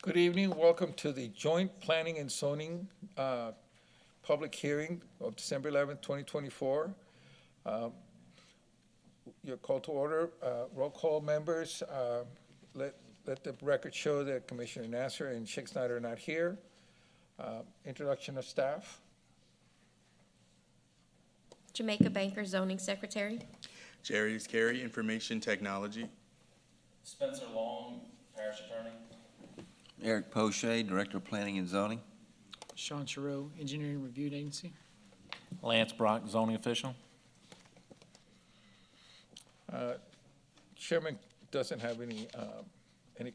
Good evening. Welcome to the Joint Planning and Zoning Public Hearing of December 11th, 2024. Your call to order. Roll call members. Let the record show that Commissioner Nasser and Sheikh Snyder are not here. Introduction of staff. Jamaica Banker, Zoning Secretary. Jarius Carey, Information Technology. Spencer Long, Parish Attorney. Eric Poche, Director of Planning and Zoning. Sean Chereau, Engineering Review Agency. Lance Brock, Zoning Official. Chairman doesn't have any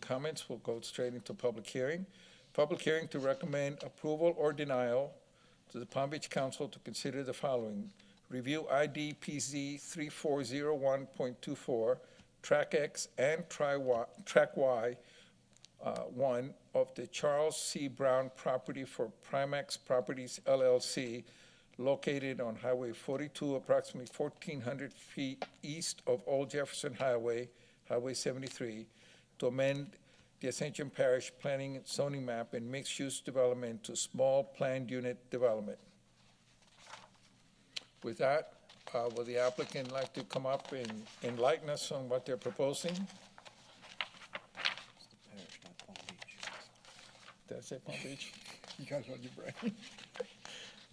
comments. We'll go straight into public hearing. Public hearing to recommend approval or denial to the Palm Beach Council to consider the following. Review IDPZ 3401.24, Track X and Track Y, one of the Charles C. Brown property for Primax Properties LLC, located on Highway 42, approximately 1,400 feet east of Old Jefferson Highway, Highway 73, to amend the Ascension Parish Planning and Zoning Map and Mixed-Use Development to Small Planned Unit Development. With that, will the applicant like to come up and enlighten us on what they're proposing? That's it, Palm Beach? You guys on your brain.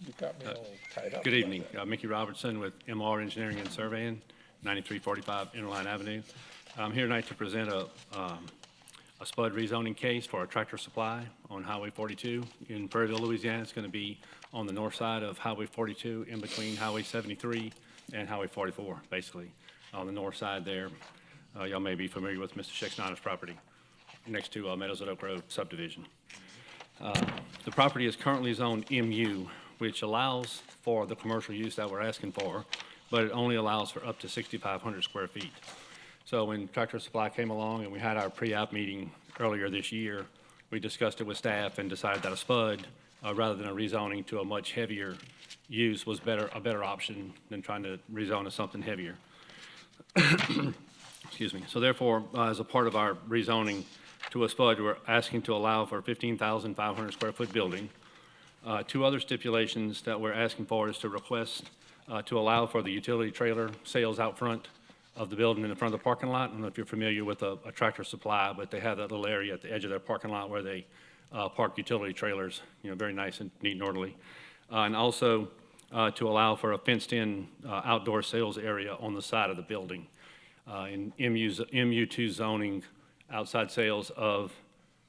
You got me all tied up. Good evening. Mickey Robertson with MR Engineering and Surveying, 9345 Interline Avenue. I'm here tonight to present a SPUD rezoning case for a Tractor Supply on Highway 42 in Prairieville, Louisiana. It's going to be on the north side of Highway 42 in between Highway 73 and Highway 44, basically. On the north side there, y'all may be familiar with Mr. Sheikh Snyder's property next to Meadows at Oak Grove subdivision. The property is currently zoned MU, which allows for the commercial use that we're asking for, but it only allows for up to 6,500 square feet. So when Tractor Supply came along and we had our pre-app meeting earlier this year, we discussed it with staff and decided that a SPUD, rather than a rezoning to a much heavier use, was a better option than trying to rezone to something heavier. Excuse me. So therefore, as a part of our rezoning to a SPUD, we're asking to allow for a 15,500 square foot building. Two other stipulations that we're asking for is to request to allow for the utility trailer sales out front of the building in the front of the parking lot. I don't know if you're familiar with a Tractor Supply, but they have that little area at the edge of their parking lot where they park utility trailers, very nice and neat and orderly. And also to allow for a fenced-in outdoor sales area on the side of the building. In MU2 zoning, outside sales of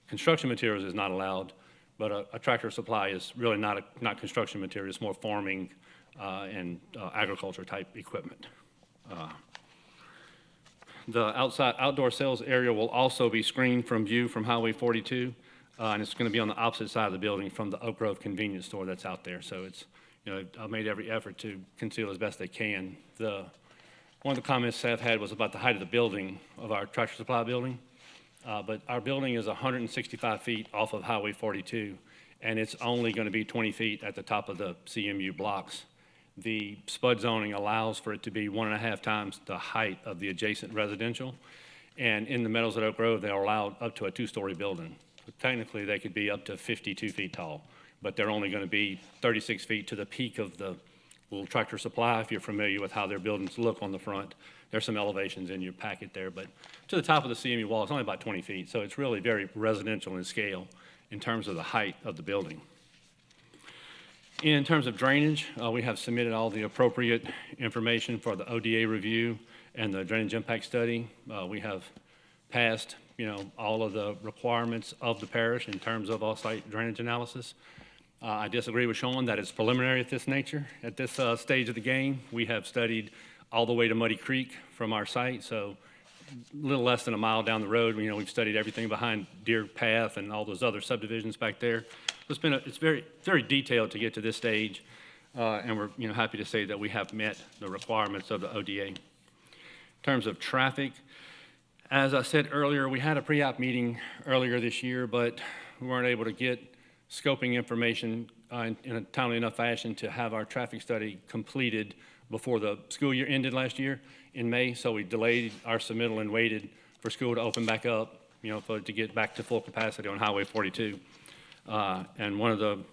construction materials is not allowed, but a Tractor Supply is really not construction material. It's more farming and agriculture type equipment. The outdoor sales area will also be screened from view from Highway 42, and it's going to be on the opposite side of the building from the Oak Grove convenience store that's out there. So it's, I made every effort to conceal as best they can. One of the comments staff had was about the height of the building of our Tractor Supply building. But our building is 165 feet off of Highway 42, and it's only going to be 20 feet at the top of the CMU blocks. The SPUD zoning allows for it to be 1.5 times the height of the adjacent residential. And in the Meadows at Oak Grove, they're allowed up to a 2-story building. So technically, they could be up to 52 feet tall, but they're only going to be 36 feet to the peak of the little Tractor Supply, if you're familiar with how their buildings look on the front. There's some elevations in your packet there, but to the top of the CMU wall, it's only about 20 feet. So it's really very residential in scale in terms of the height of the building. In terms of drainage, we have submitted all the appropriate information for the ODA review and the drainage impact study. We have passed, all of the requirements of the parish in terms of off-site drainage analysis. I disagree with Sean that it's preliminary at this nature. At this stage of the game, we have studied all the way to Muddy Creek from our site, so a little less than a mile down the road. We've studied everything behind Deer Path and all those other subdivisions back there. It's very, very detailed to get to this stage, and we're happy to say that we have met the requirements of the ODA. In terms of traffic, as I said earlier, we had a pre-app meeting earlier this year, but we weren't able to get scoping information in a timely enough fashion to have our traffic study completed before the school year ended last year in May. So we delayed our submittal and waited for school to open back up, for it to get back to full capacity on Highway 42. And one of the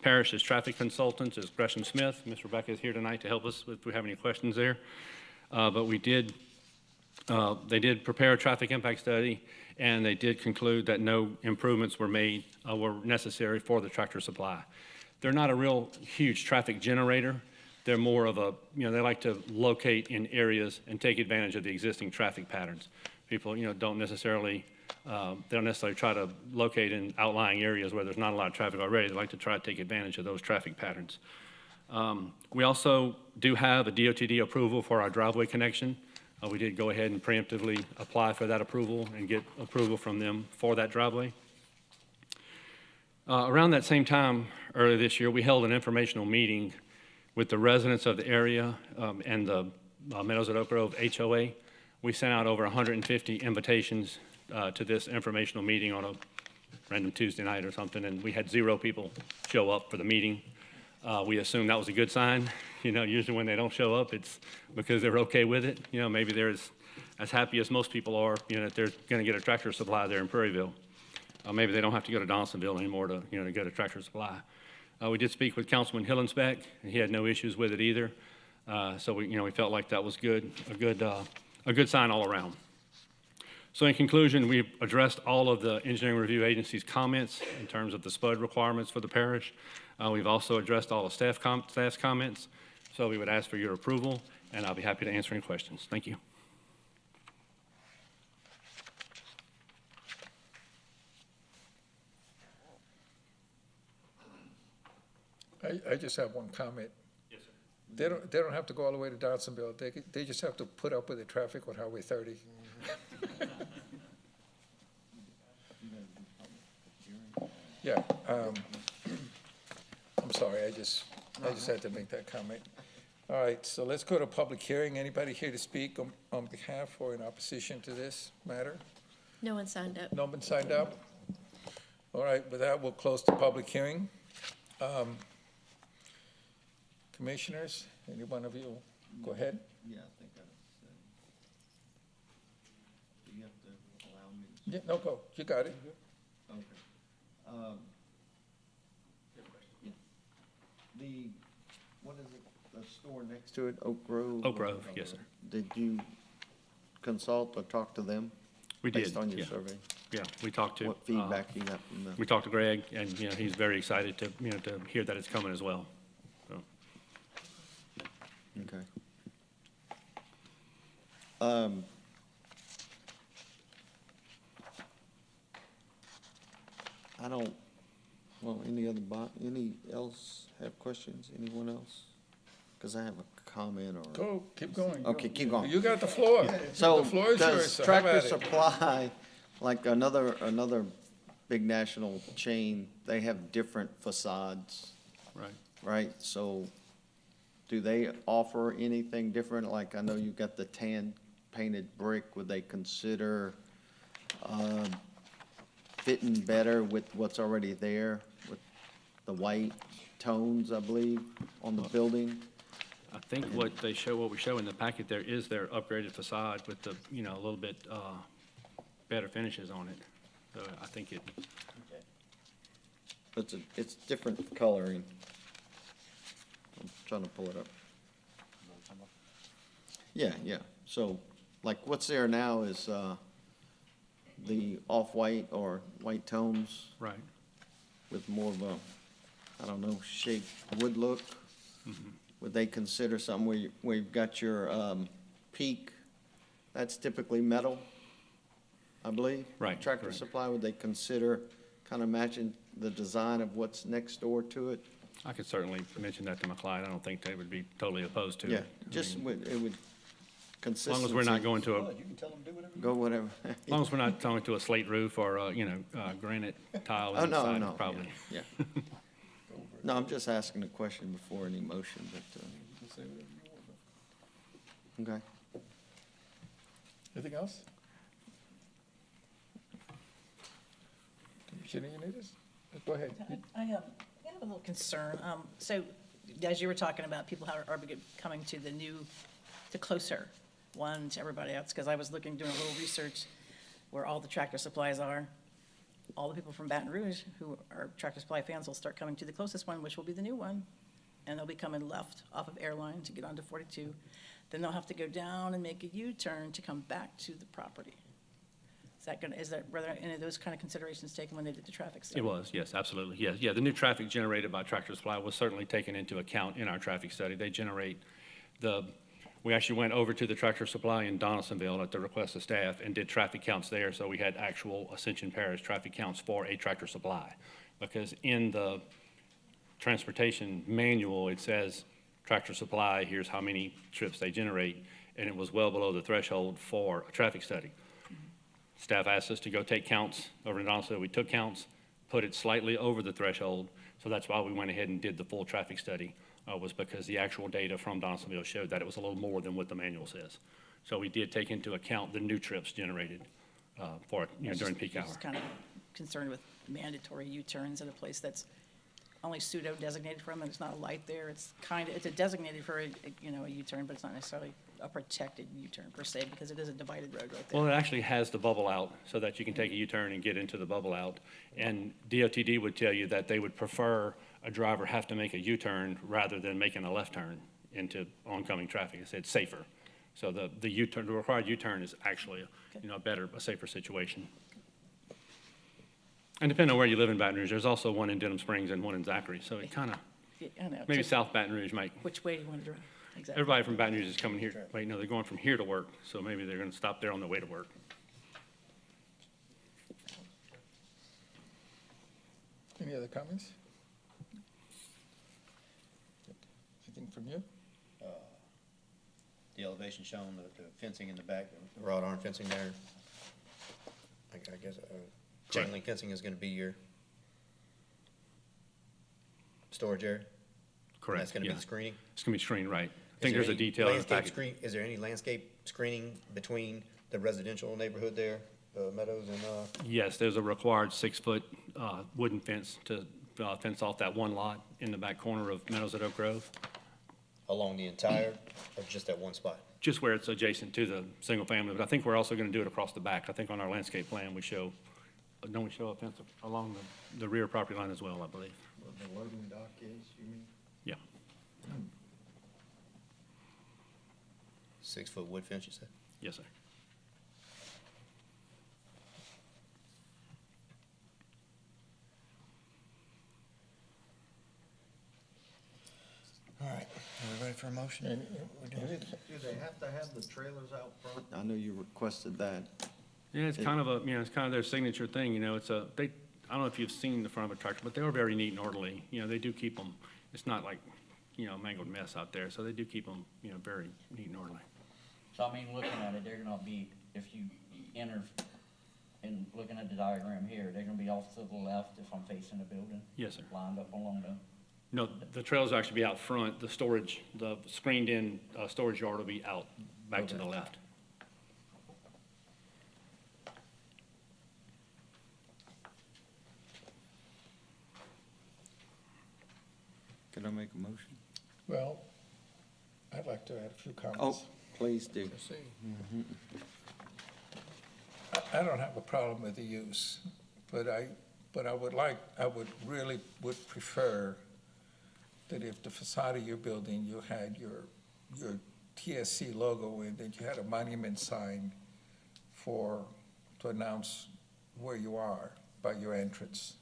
parish's traffic consultants is Gresham Smith. Miss Rebecca is here tonight to help us if we have any questions there. But they did prepare a traffic impact study, and they did conclude that no improvements were necessary for the Tractor Supply. They're not a real huge traffic generator. They're more of they like to locate in areas and take advantage of the existing traffic patterns. People, don't necessarily try to locate in outlying areas where there's not a lot of traffic already. They like to try to take advantage of those traffic patterns. We also do have a DOTD approval for our driveway connection. We did go ahead and preemptively apply for that approval and get approval from them for that driveway. Around that same time, earlier this year, we held an informational meeting with the residents of the area and the Meadows at Oak Grove HOA. We sent out over 150 invitations to this informational meeting on a random Tuesday night or something, and we had 0 people show up for the meeting. We assumed that was a good sign. Usually when they don't show up, it's because they're okay with it. Maybe they're as happy as most people are, that they're going to get a Tractor Supply there in Prairieville. Maybe they don't have to go to Donaldsonville anymore to get a Tractor Supply. We did speak with Councilman Hillensbeck, and he had no issues with it either. So we felt like that was a good sign all around. So in conclusion, we've addressed all of the engineering review agency's comments in terms of the SPUD requirements for the parish. We've also addressed all of staff's comments. So we would ask for your approval, and I'll be happy to answer any questions. Thank you. I just have one comment. Yes, sir. They don't have to go all the way to Donaldsonville. They just have to put up with the traffic on Highway 30. Yeah, I'm sorry, I just had to make that comment. All right, so let's go to public hearing. Anybody here to speak on behalf or in opposition to this matter? No one signed up. No one signed up? All right, with that, we'll close the public hearing. Commissioners, any one of you, go ahead. Yeah, I think do you have to allow me? Yeah, no, go, you got it. Okay. Yeah. What is it, the store next to it, Oak Grove? Oak Grove, yes, sir. Did you consult or talk to them? We did, Based on your yeah. survey? Yeah, we talked to. What feedback you got from them? We talked to Greg, and, he's very excited to, to hear that it's coming as well. So, Okay. I don't, well, any else have questions? Anyone else? Because I have a comment or. Go, keep going. Okay, keep going. You got the floor. So The floor is yours, does so have Tractor at it. Supply, like another big national chain, they have different facades, right. right? So do they offer anything different? Like I know you got the tan painted brick. Would they consider fitting better with what's already there with the white tones, I believe, on the building? I think what we show in the packet there is their upgraded facade with the, a little bit better finishes on it. So I think it, It's different coloring. I'm trying to pull it up. Yeah. So, like, what's there now is the off-white or white tones right. with more of a, I don't know, shaped wood look. Would they consider something where you've got your peak, that's typically metal, I believe? Right, Tractor correct. Supply, would they consider kind of matching the design of what's next door to it? I could certainly mention that to my client. I don't think they would be totally opposed to it. Yeah, I just mean, it would as consistency. long as we're not going to Go whatever. as long as we're not going to a slate roof or, granite tile Oh, inside, no, probably. yeah. No, I'm just asking a question before any motion, but, okay. Anything else? Commissioner Unitas? Go ahead. I have a little concern. So as you were talking about people how are coming to the closer one to everybody else, because I was looking, doing a little research where all the Tractor Supplies are. All the people from Baton Rouge who are Tractor Supply fans will start coming to the closest one, which will be the new one. And they'll be coming left off of Airline to get onto 42. Then they'll have to go down and make a U-turn to come back to the property. Were there any of those kind of considerations taken when they did the traffic study? It was, yes, absolutely, yes. Yeah, the new traffic generated by Tractor Supply was certainly taken into account in our traffic study. They generate we actually went over to the Tractor Supply in Donaldsonville at the request of staff and did traffic counts there, so we had actual Ascension Parish traffic counts for a Tractor Supply. Because in the transportation manual, it says Tractor Supply, here's how many trips they generate, and it was well below the threshold for a traffic study. Staff asked us to go take counts over in Donaldsonville. We took counts, put it slightly over the threshold, so that's why we went ahead and did the full traffic study, was because the actual data from Donaldsonville showed that it was a little more than what the manual says. So we did take into account the new trips generated during peak hour. Just kind of concerned with mandatory U-turns at a place that's only pseudo designated for them, and there's not a light there. It's a designated for a U-turn, but it's not necessarily a protected U-turn per se, because it is a divided road right there. Well, it actually has the bubble out so that you can take a U-turn and get into the bubble out. And DOTD would tell you that they would prefer a driver have to make a U-turn rather than making a left turn into oncoming traffic. It's safer. So the U-turn, the required U-turn is actually a safer situation. And depending on where you live in Baton Rouge, there's also one in Denham Springs and one in Zachary. So it kind of, Yeah, I know. maybe Just South Baton Rouge might, which way do you want to drive? Exactly. everybody from Baton Rouge is coming here. Wait, no, they're going from here to work. So maybe they're going to stop there on their way to work. Any other comments? Anything from you? The elevation shown, the fencing in the back, the wrought iron fencing there. I guess, chain link fencing is gonna be your storage area? Correct. That's gonna be yeah. the screening? It's going to be screened right. I Is think there there's a any detail in the landscape packet. screen? Is there any landscape screening between the residential neighborhood there, Meadows and, Yes, there's a required 6-foot wooden fence to fence off that one lot in the back corner of Meadows at Oak Grove, along the entire, or just that one spot? just where it's adjacent to the single family. But I think we're also going to do it across the back. I think on our landscape plan, we show, don't we show a fence along the rear property line as well, I believe? Where the loading dock is, you mean? Yeah. 6-foot wood fence, you said? Yes, sir. All right, are we ready for a motion? Do they have to have the trailers out front? I know you requested that. Yeah, it's kind of it's kind of their signature thing, it's I don't know if you've seen the front of a tractor, but they are very neat and orderly. They do keep them, it's not like, a mangled mess out there, so they do keep them, very neat and orderly. So I mean, looking at it, they're gonna be, if you enter and looking at the diagram here, they're gonna be off to the left if I'm facing the building? Yes, sir. Lined up along the, No, the trails will actually be out front. The screened-in storage yard will be out back to the left. Can I make a motion? Well, I'd like to add a few Oh, comments. please do. I don't have a problem with the use, but I would prefer that if the facade of your building, you had your TSC logo and that you had a monument sign to announce where you are by your entrance.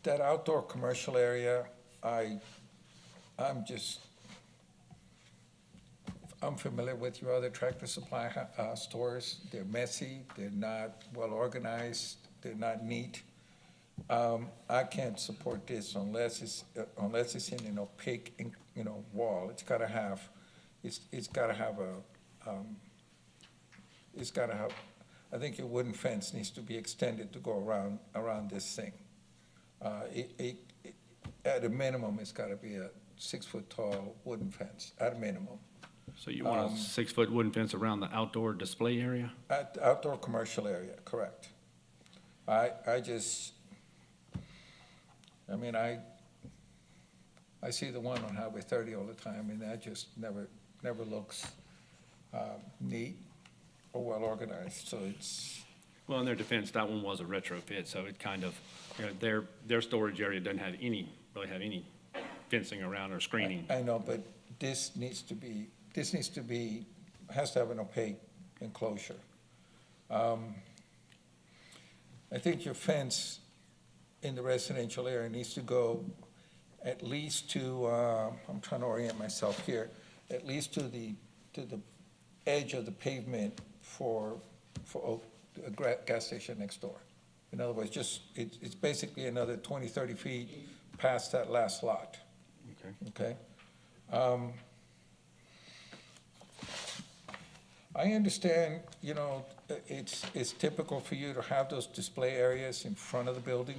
That outdoor commercial area, I'm familiar with your other Tractor Supply stores. They're messy, they're not well organized, they're not neat. I can't support this unless it's in an opaque, wall. It's gotta have I think your wooden fence needs to be extended to go around this thing. At a minimum, it's gotta be a 6-foot tall wooden fence, at a minimum. So you want a 6-foot wooden fence around the outdoor display area? At the outdoor commercial area, correct. I see the one on Highway 30 all the time, and that just never never looks neat or well organized, so it's, Well, in their defense, that one was a retrofit, so it kind of, you know, their storage area doesn't have really have any fencing around or screening. I know, but this needs to be, has to have an opaque enclosure. I think your fence in the residential area needs to go at least to, I'm trying to orient myself here, at least to the edge of the pavement for a gas station next door. In other words, just, it's basically another 20, 30 feet past that last lot, Okay. okay? I understand, you know, it's typical for you to have those display areas in front of the building.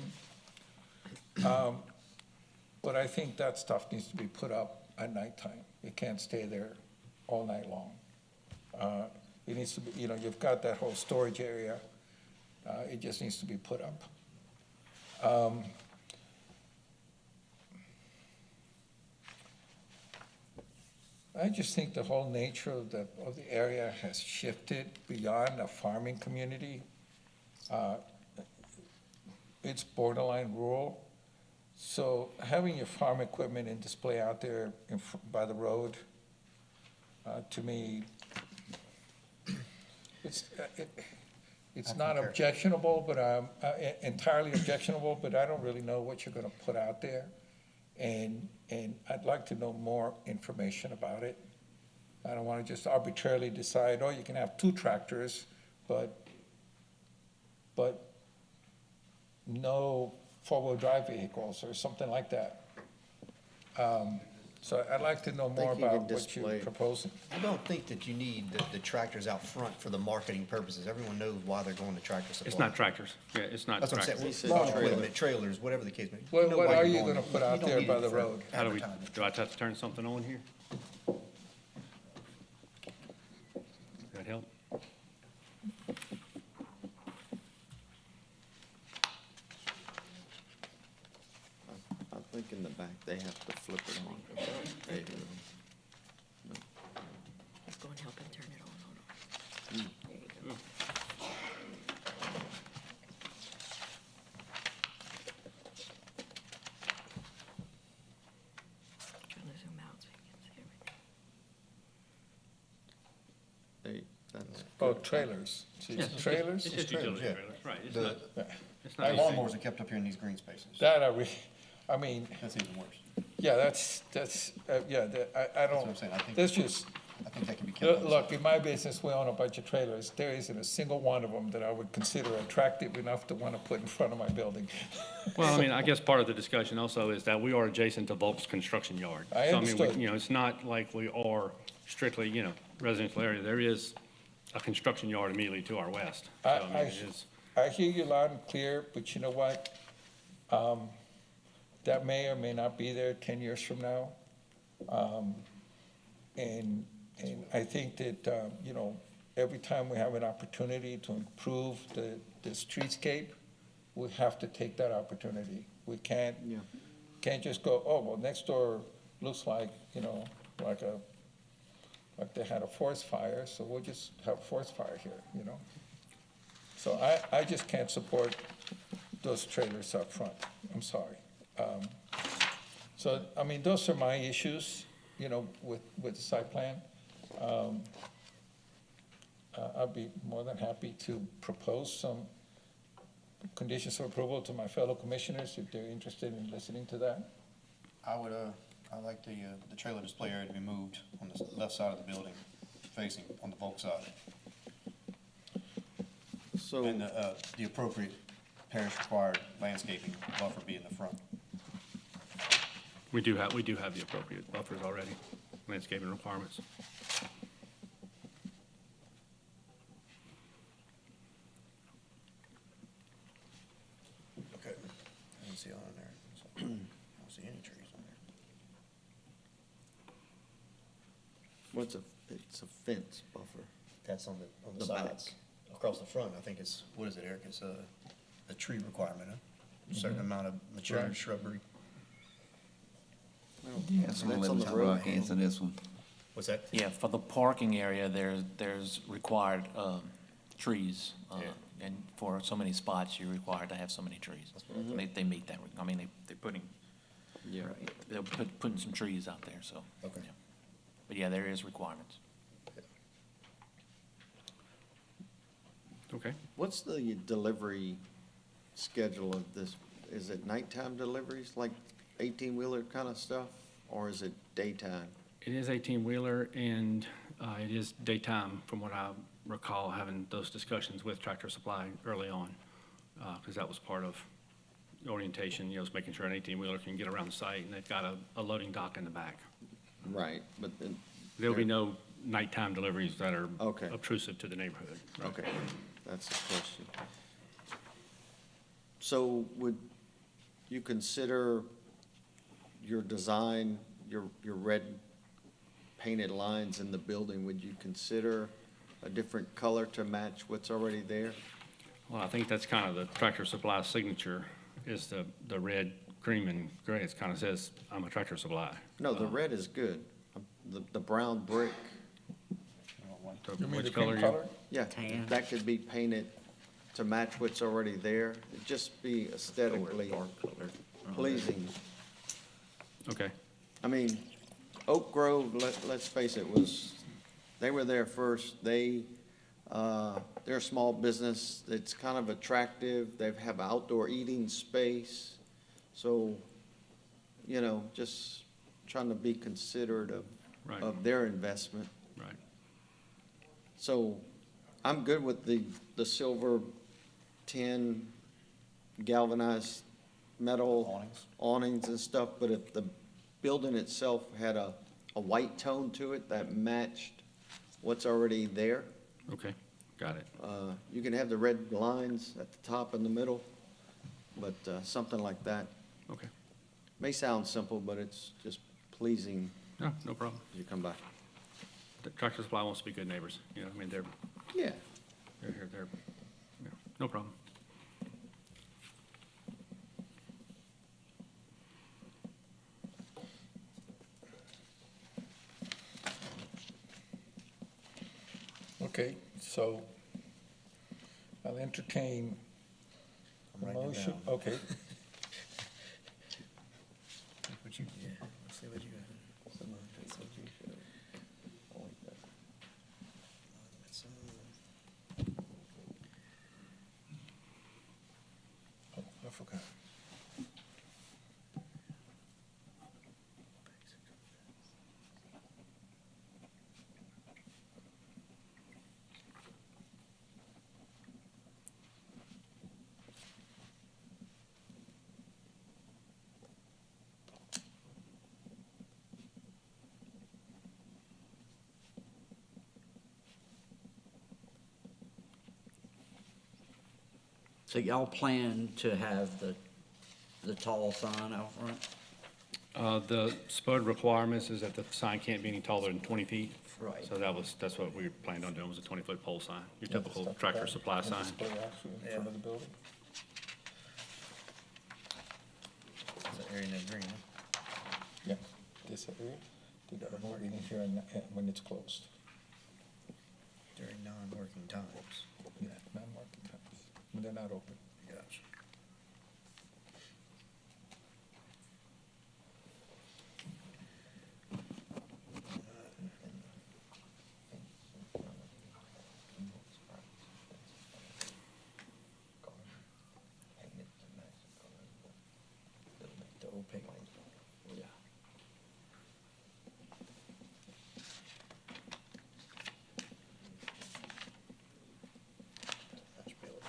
But I think that stuff needs to be put up at nighttime. It can't stay there all night long. It needs to be, you know, you've got that whole storage area. It just needs to be put up. I just think the whole nature of the area has shifted beyond a farming community. It's borderline rural. So having your farm equipment in display out there by the road, to me, it's not objectionable, but entirely objectionable, but I don't really know what you're gonna put out there. And I'd like to know more information about it. I don't wanna just arbitrarily decide, oh, you can have 2 tractors, but no 4-wheel drive vehicles or something like that. So I'd like to know more think you about could what you're display- proposing. I don't think that you need the tractors out front for the marketing purposes. Everyone knows why they're going to Tractor Supply. It's not tractors. Yeah, it's not That's what I'm tractors. saying. He said Lawn trailer. equipment, trailers, whatever the case may be. What- You know what why are you're you going gonna there. put out You don't there need by it the for road? How do advertising. I have to turn something on here? That help? I think in the back, they have to flip it on. There you go. Let's go and help him turn it on. Hold on. There you go. Trying to zoom out so you can see everything. That's Oh, trailers. So it's trailers? It's just trailers, utility yeah. trailers, right. It's The- not, it's The not anything. lawnmowers are kept up here in these green spaces. That I mean, That's even worse. yeah, that's, yeah, I That's what I'm don't, saying. I think, that's just, I think that can be kept on the look, side. in my business, we own a bunch of trailers. There isn't a single one of them that I would consider attractive enough to want to put in front of my building. Well, I mean, I guess part of the discussion also is that we are adjacent to Volk's construction yard. I So, mean, understood. you know, it's not like we are strictly, you know, residential area. There is a construction yard immediately to our west. So, I mean, it is, I hear you loud and clear, but you know what? That may or may not be there 10 years from now. And I think that, you know, every time we have an opportunity to improve the streetscape, we have to take that opportunity. We can't just go, oh, well, next door looks like, you know, like they had a forest fire, so we'll just have a forest fire here, you know? So I just can't support those trailers up front. I'm sorry. So, I mean, those are my issues, you know, with the site plan. I'd be more than happy to propose some conditions of approval to my fellow commissioners if they're interested in listening to that. I would, I'd like the trailer display area to be moved on the left side of the building, facing on the Volk side. So, And the appropriate parish-required landscaping buffer be in the front. we do have the appropriate buffers already, landscaping requirements. Okay. I didn't see it on there. So, I don't see any trees on there. it's a fence buffer. That's on the The back. sides. Across the front, I think it's, what is it, Eric? It's a tree requirement, huh? A certain amount of mature Right. shrubbery. That's on the road. Answer this one. What's that? Yeah, for the parking area, there's required, trees. And for so many spots, you're required to have so many trees. They meet that, I mean, they're putting, Yeah. they're putting some trees out there, so. Okay. yeah. But yeah, there is requirements. Okay. What's the delivery schedule of this? Is it nighttime deliveries, like 18-wheeler kind of stuff, or is it daytime? It is 18-wheeler, and it is daytime, from what I recall, having those discussions with Tractor Supply early on, because that was part of the orientation, is making sure an 18-wheeler can get around the site, and they've got a loading dock in the back. Right, but then, There'll be no nighttime deliveries that are Okay. obtrusive to the neighborhood. Right. okay, that's the question. So would you consider your design, your red painted lines in the building, would you consider a different color to match what's already there? Well, I think that's kind of the Tractor Supply signature, is the red, cream, and gray. It kind of says, I'm a Tractor Supply. No, the red is good. The brown brick, You mean the Which cream you- color? yeah, Tan. that could be painted to match what's already there. It'd just be aesthetically pleasing. Okay, I mean, Oak Grove, let's face it, they were there first. They're a small business. It's kind of attractive. They have outdoor eating space. So, just trying to be considerate Right. of their investment. right. So I'm good with the silver tin galvanized metal awnings and stuff, but if the building itself had a white tone to it that matched what's already there, Okay, got it. you can have the red lines at the top and the middle, but something like that. Okay. May sound simple, but it's just pleasing No, no problem. as you come by. The Tractor Supply wants to be good neighbors, I mean, they're Yeah. here, no problem. Okay, so I'll entertain a I'm writing it motion. down. Okay, What you, yeah, let's see what you got. Oh, I forgot. So y'all plan to have the tall sign out front? The SPUD requirements is that the sign can't be any taller than 20 feet. Right. So that's what we planned on doing, was a 20-foot pole sign, your Yeah, typical stuff Tractor like Supply that. sign. Display actually in front of the building. Is that area in green, huh? Yeah, this area, they got a board in here when it's closed. During non-working times. Yeah, not working times, when they're not open. Gotcha. The opaque ones. Yeah. That should be able to-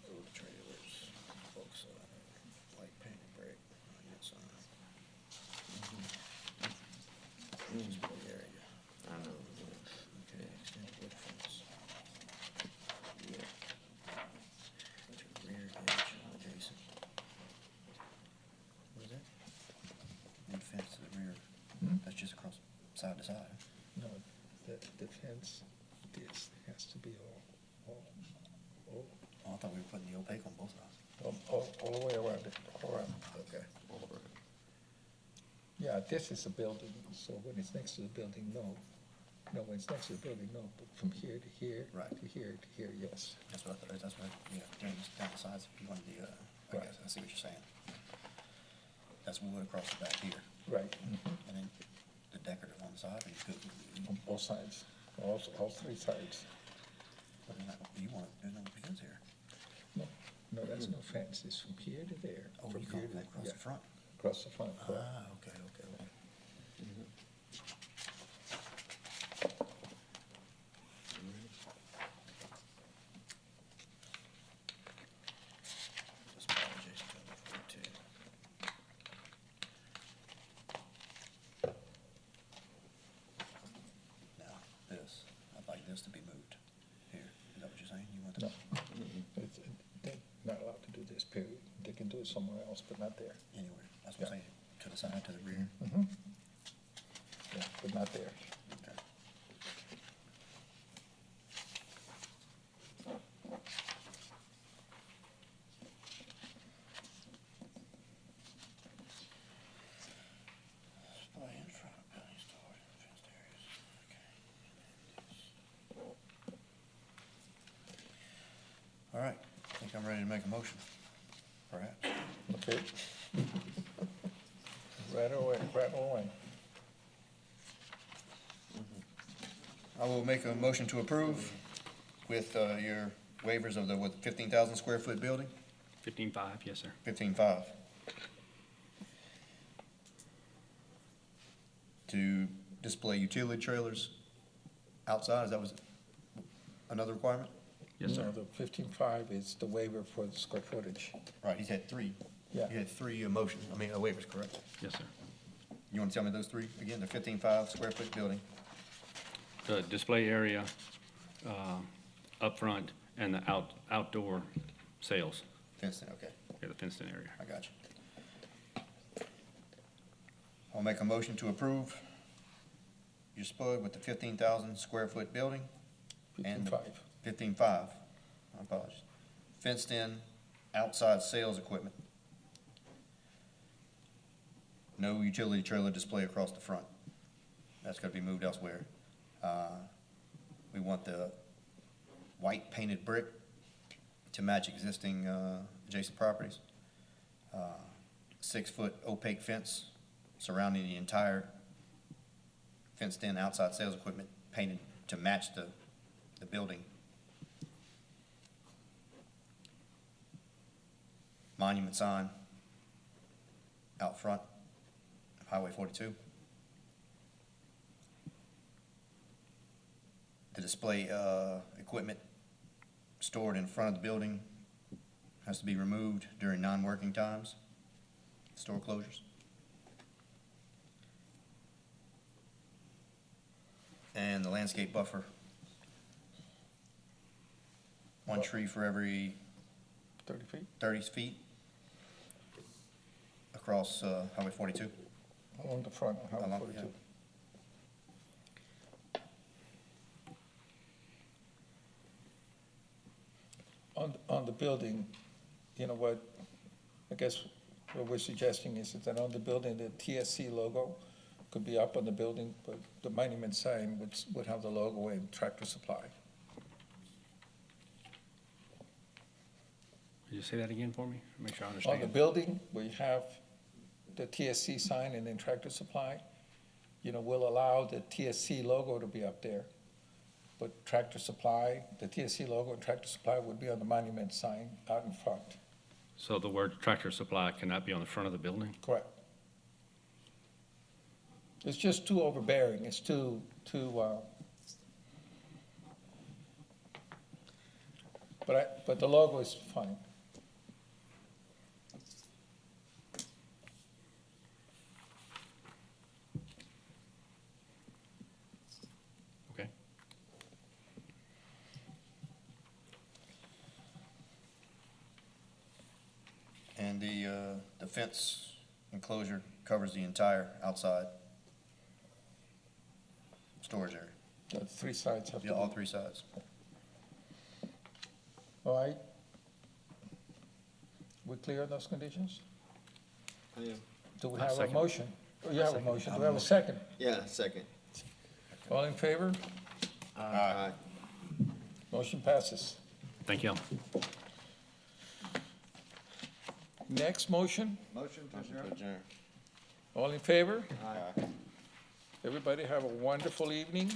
Oh, the trailers, folks, light painted brick on your sign. Usable area. Okay, extended wood fence. To rear edge adjacent. What is that? Wood fence to the rear, that's just across side to side. No, the fence, this has to be all, Oh, I thought we were putting the opaque on both sides. all the way around it, all around. Okay. Yeah, Yeah, this is a building, so when it's next to the building, no. No, when it's next to the building, no, but from here to here, Right. to here, to here, yes. That's what I thought, that's what, yeah, down the sides, if you wanted the, I Right. guess, I see what you're saying. That's wood across the back here, Right, and then the decorative on the side, and you could, on both sides, all three sides. but you're not, you want, there's no fence here. No, no, that's no fence, it's from here to there. Oh, from you here go to- across yeah, the front? Across the front, correct. Ah, okay, okay, okay. Just about adjacent to the 42. Now, this, I'd like this to be moved here. Is that what you're saying? You want No, to, they're not allowed to do this, period. They can do it somewhere else, but not there. anywhere? That's what I'm Yeah. saying, to the side, to the rear? Yeah, but not there. Okay. Display in front of building storage and fenced areas. Okay. All right, I think I'm ready to make a motion, perhaps. Okay. Right away, right away. I will make a motion to approve with your waivers of the, what, 15,000 square foot building? 15.5, yes, sir. 15.5. To display utility trailers outside, is that was another requirement? Yes, sir. No, the 15.5 is the waiver for the square footage. Right, he's had three. Yeah. He had three motions, waivers, correct? Yes, sir. You want to tell me those three again? The 15.5 square foot building, The display area, up front, and the outdoor sales, fenced in, okay, yeah, the fenced-in area. I got you. I'll make a motion to approve your spud with the 15,000 square foot building. And 15.5. 15.5, my apologies. Fenced in outside sales equipment. No utility trailer display across the front. That's gonna be moved elsewhere. We want the white painted brick to match existing, adjacent properties. 6-foot opaque fence surrounding the entire fenced-in outside sales equipment painted to match the building. Monument sign out front of Highway 42. The display, equipment stored in front of the building has to be removed during non-working times, store closures. And the landscape buffer, one tree for every 30 feet 30 feet across Highway 42. along the front of Highway Along- 42. yeah. On the building, you know what, I guess what we're suggesting is that on the building, the TSC logo could be up on the building, but the monument sign would have the logo and Tractor Supply. Could you say that again for me? Make sure I On the understand. building, where you have the TSC sign and then Tractor Supply, you know, we'll allow the TSC logo to be up there. But Tractor Supply, the TSC logo and Tractor Supply would be on the monument sign out in front. So the word Tractor Supply cannot be on the front of the building? Correct. It's just too overbearing, it's but the logo is fine. Okay. And the fence enclosure covers the entire outside storage area. The three sides have to Yeah, be. all three sides. All right? We clear on those conditions? I am. Do we I'll have a second. motion? You have a motion, do we have a second? Yeah, second. All in favor? Aye. Motion passes. Thank you. Next motion, Motion to adjourn. all in favor? Aye. Everybody have a wonderful evening.